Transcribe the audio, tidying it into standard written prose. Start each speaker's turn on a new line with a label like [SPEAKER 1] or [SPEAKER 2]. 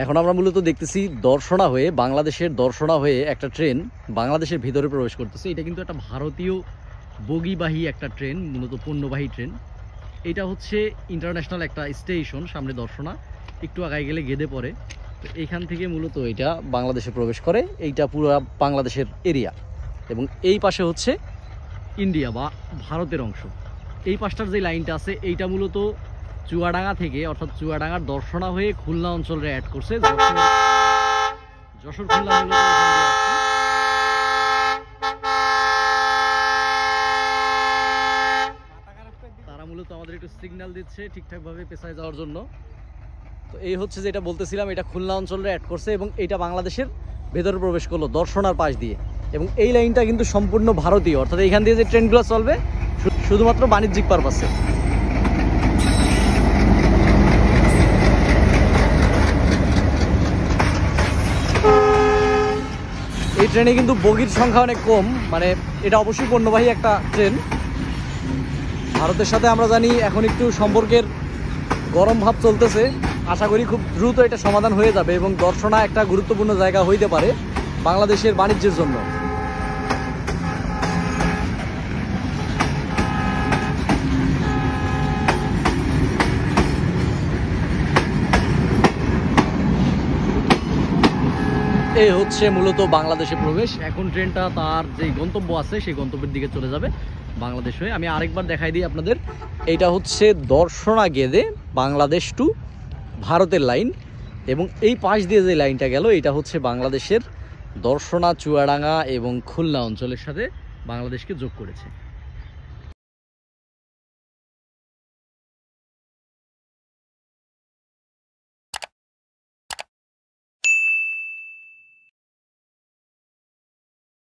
[SPEAKER 1] এখন আমরা মূলত দেখতেছি দর্শনা হয়ে, বাংলাদেশের দর্শনা হয়ে একটা ট্রেন বাংলাদেশের ভিতরে প্রবেশ করতেছে। এটা কিন্তু একটা ভারতীয় বগিবাহী একটা ট্রেন, মূলত পণ্যবাহী ট্রেন। এটা হচ্ছে ইন্টারন্যাশনাল একটা স্টেশন, সামনে দর্শনা, একটু আগায় গেলে গেদে পড়ে। তো এইখান থেকে মূলত এটা বাংলাদেশে প্রবেশ করে। এইটা পুরো বাংলাদেশের এরিয়া, এবং এই পাশে হচ্ছে ইন্ডিয়া বা ভারতের অংশ। এই পাশটার যে লাইনটা আছে এইটা মূলত চুয়াডাঙ্গা থেকে, অর্থাৎ চুয়াডাঙ্গার দর্শনা হয়ে খুলনা অঞ্চলে অ্যাড করছে। যশোর খুলনা মূলত তারা মূলত আমাদের একটু সিগন্যাল দিচ্ছে ঠিকঠাকভাবে পেছায় যাওয়ার জন্য। তো এই হচ্ছে যেটা বলতেছিলাম, এটা খুলনা অঞ্চলে অ্যাড করছে এবং এটা বাংলাদেশের ভেতরে প্রবেশ করলো দর্শনার পাশ দিয়ে। এবং এই লাইনটা কিন্তু সম্পূর্ণ ভারতীয়, অর্থাৎ এইখান দিয়ে যে ট্রেনগুলো চলবে শুধুমাত্র বাণিজ্যিক পারপাসে। এই ট্রেনে কিন্তু বগির সংখ্যা অনেক কম, মানে এটা অবশ্যই পণ্যবাহী একটা ট্রেন। ভারতের সাথে আমরা জানি এখন একটু সম্পর্কের গরম ভাব চলতেছে, আশা করি খুব দ্রুত এটা সমাধান হয়ে যাবে এবং দর্শনা একটা গুরুত্বপূর্ণ জায়গা হইতে পারে বাংলাদেশের বাণিজ্যের জন্য। এই হচ্ছে মূলত বাংলাদেশে প্রবেশ। এখন ট্রেনটা তার যে গন্তব্য আছে সেই গন্তব্যের দিকে চলে যাবে বাংলাদেশ হয়ে। আমি আরেকবার দেখাই দিই আপনাদের, এইটা হচ্ছে দর্শনা গেদে বাংলাদেশ টু ভারতের লাইন, এবং এই পাশ দিয়ে যে লাইনটা গেল এটা হচ্ছে বাংলাদেশের দর্শনা, চুয়াডাঙ্গা এবং খুলনা অঞ্চলের সাথে বাংলাদেশকে যোগ করেছে।